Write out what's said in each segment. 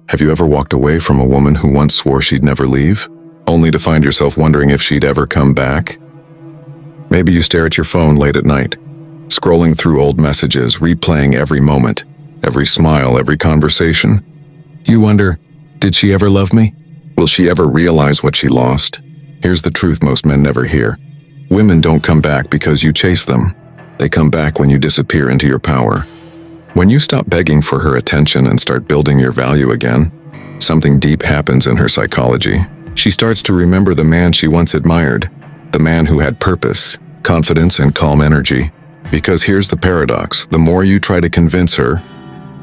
Have you ever walked away from a woman who once swore she'd never leave, only to find yourself wondering if she'd ever come back? Maybe you stare at your phone late at night, scrolling through old messages, replaying every moment, every smile, every conversation. You wonder, did she ever love me? Will she ever realize what she lost? Here's the truth most men never hear. Women don't come back because you chase them. They come back when you disappear into your power. When you stop begging for her attention and start building your value again, something deep happens in her psychology. She starts to remember the man she once admired, the man who had purpose, confidence, and calm energy. Because here's the paradox: the more you try to convince her,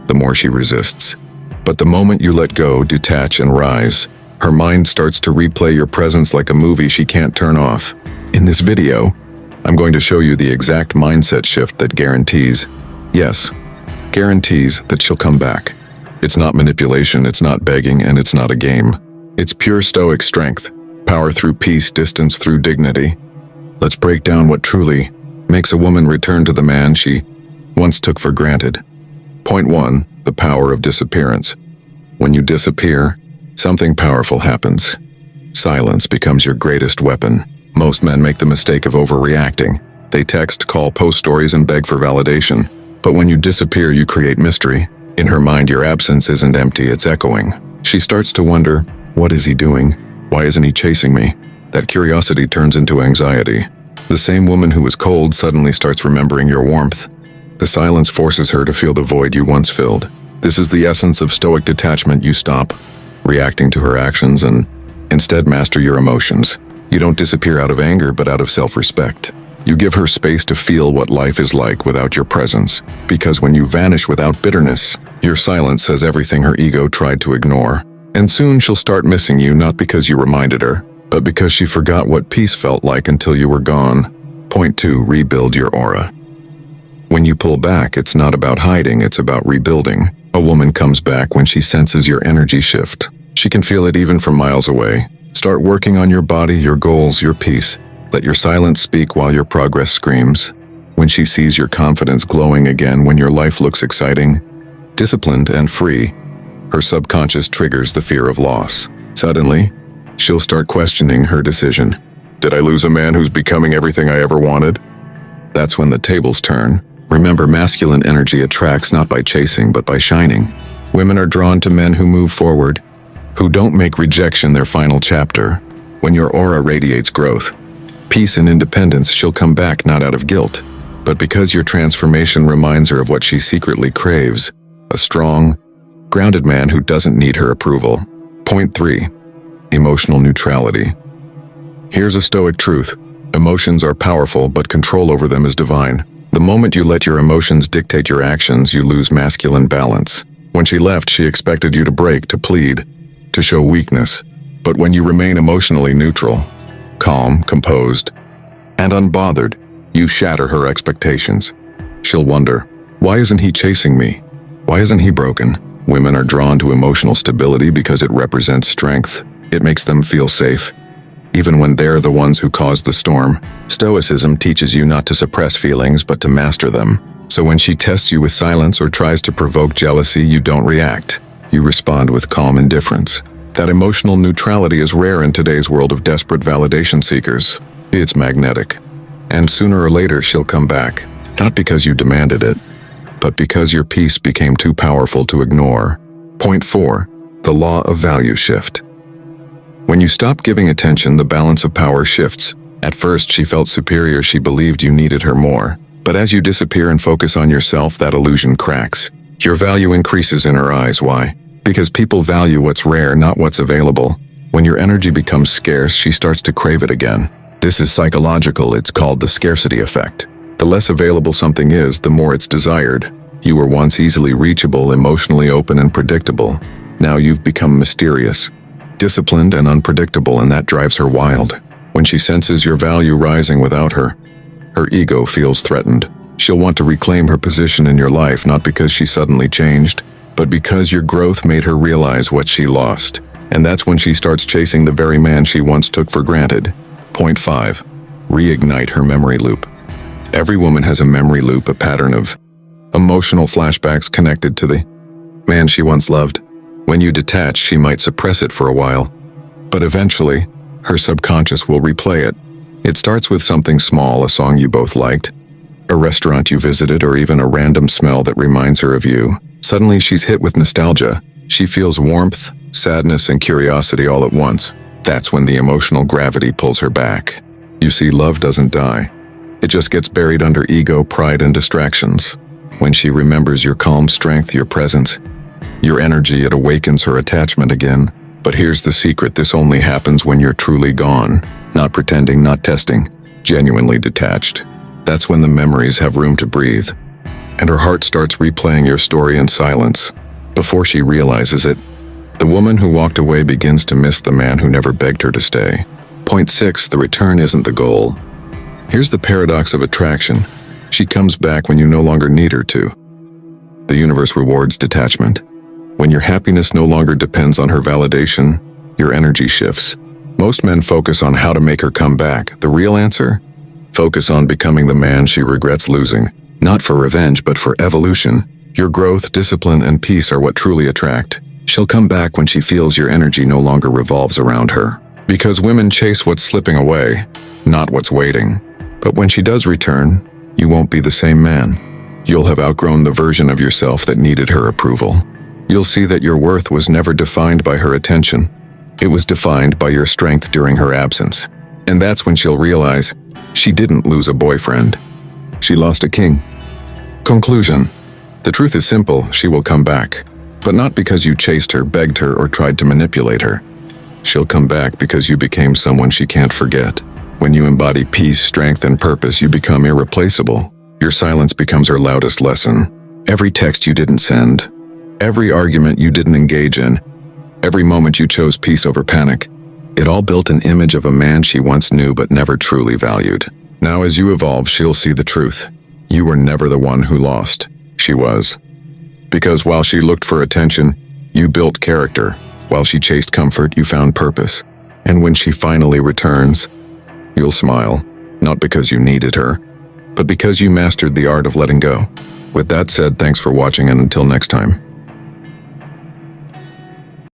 the more she resists. But the moment you let go, detach, and rise, her mind starts to replay your presence like a movie she can't turn off. In this video, I'm going to show you the exact mindset shift that guarantees that she'll come back. It's not manipulation, it's not begging, and it's not a game. It's pure Stoic strength, power through peace, distance through dignity. Let's break down what truly makes a woman return to the man she once took for granted. Point 1, the power of disappearance. When you disappear, something powerful happens. Silence becomes your greatest weapon. Most men make the mistake of overreacting. They text, call, post stories, and beg for validation. But when you disappear, you create mystery. In her mind, your absence isn't empty, it's echoing. She starts to wonder, what is he doing? Why isn't he chasing me? That curiosity turns into anxiety. The same woman who was cold suddenly starts remembering your warmth. The silence forces her to feel the void you once filled. This is the essence of Stoic detachment. You stop reacting to her actions and instead master your emotions. You don't disappear out of anger, but out of self-respect. You give her space to feel what life is like without your presence. Because when you vanish without bitterness, your silence says everything her ego tried to ignore. And soon she'll start missing you, not because you reminded her, but because she forgot what peace felt like until you were gone. Point 2, rebuild your aura. When you pull back, it's not about hiding, it's about rebuilding. A woman comes back when she senses your energy shift. She can feel it even from miles away. Start working on your body, your goals, your peace. Let your silence speak while your progress screams. When she sees your confidence glowing again, when your life looks exciting, disciplined, and free, her subconscious triggers the fear of loss. Suddenly, she'll start questioning her decision. Did I lose a man who's becoming everything I ever wanted? That's when the tables turn. Remember, masculine energy attracts not by chasing, but by shining. Women are drawn to men who move forward, who don't make rejection their final chapter. When your aura radiates growth, peace, and independence, she'll come back not out of guilt, but because your transformation reminds her of what she secretly craves, a strong, grounded man who doesn't need her approval. Point 3, emotional neutrality. Here's a Stoic truth. Emotions are powerful, but control over them is divine. The moment you let your emotions dictate your actions, you lose masculine balance. When she left, she expected you to break, to plead, to show weakness. But when you remain emotionally neutral, calm, composed, and unbothered, you shatter her expectations. She'll wonder, why isn't he chasing me? Why isn't he broken? Women are drawn to emotional stability because it represents strength. It makes them feel safe, even when they're the ones who caused the storm. Stoicism teaches you not to suppress feelings, but to master them. So when she tests you with silence or tries to provoke jealousy, you don't react. You respond with calm indifference. That emotional neutrality is rare in today's world of desperate validation seekers. It's magnetic. And sooner or later, she'll come back. Not because you demanded it, but because your peace became too powerful to ignore. Point 4, the law of value shift. When you stop giving attention, the balance of power shifts. At first, she felt superior. She believed you needed her more. But as you disappear and focus on yourself, that illusion cracks. Your value increases in her eyes. Why? Because people value what's rare, not what's available. When your energy becomes scarce, she starts to crave it again. This is psychological. It's called the scarcity effect. The less available something is, the more it's desired. You were once easily reachable, emotionally open, and predictable. Now you've become mysterious, disciplined, and unpredictable, and that drives her wild. When she senses your value rising without her, her ego feels threatened. She'll want to reclaim her position in your life, not because she suddenly changed, but because your growth made her realize what she lost. And that's when she starts chasing the very man she once took for granted. Point 5, reignite her memory loop. Every woman has a memory loop, a pattern of emotional flashbacks connected to the man she once loved. When you detach, she might suppress it for a while, but eventually, her subconscious will replay it. It starts with something small, a song you both liked, a restaurant you visited, or even a random smell that reminds her of you. Suddenly, she's hit with nostalgia. She feels warmth, sadness, and curiosity all at once. That's when the emotional gravity pulls her back. You see, love doesn't die. It just gets buried under ego, pride, and distractions. When she remembers your calm strength, your presence, your energy, it awakens her attachment again. But here's the secret: this only happens when you're truly gone. Not pretending, not testing, genuinely detached. That's when the memories have room to breathe, and her heart starts replaying your story in silence. Before she realizes it, the woman who walked away begins to miss the man who never begged her to stay. Point 6, the return isn't the goal. Here's the paradox of attraction. She comes back when you no longer need her to. The universe rewards detachment. When your happiness no longer depends on her validation, your energy shifts. Most men focus on how to make her come back. The real answer? Focus on becoming the man she regrets losing. Not for revenge, but for evolution. Your growth, discipline, and peace are what truly attract. She'll come back when she feels your energy no longer revolves around her. Because women chase what's slipping away, not what's waiting. But when she does return, you won't be the same man. You'll have outgrown the version of yourself that needed her approval. You'll see that your worth was never defined by her attention. It was defined by your strength during her absence. And that's when she'll realize she didn't lose a boyfriend. She lost a king. Conclusion. The truth is simple: she will come back. But not because you chased her, begged her, or tried to manipulate her. She'll come back because you became someone she can't forget. When you embody peace, strength, and purpose, you become irreplaceable. Your silence becomes her loudest lesson. Every text you didn't send, every argument you didn't engage in, every moment you chose peace over panic, it all built an image of a man she once knew but never truly valued. Now as you evolve, she'll see the truth. You were never the one who lost. She was. Because while she looked for attention, you built character. While she chased comfort, you found purpose. And when she finally returns, you'll smile, not because you needed her, but because you mastered the art of letting go. With that said, thanks for watching, and until next time.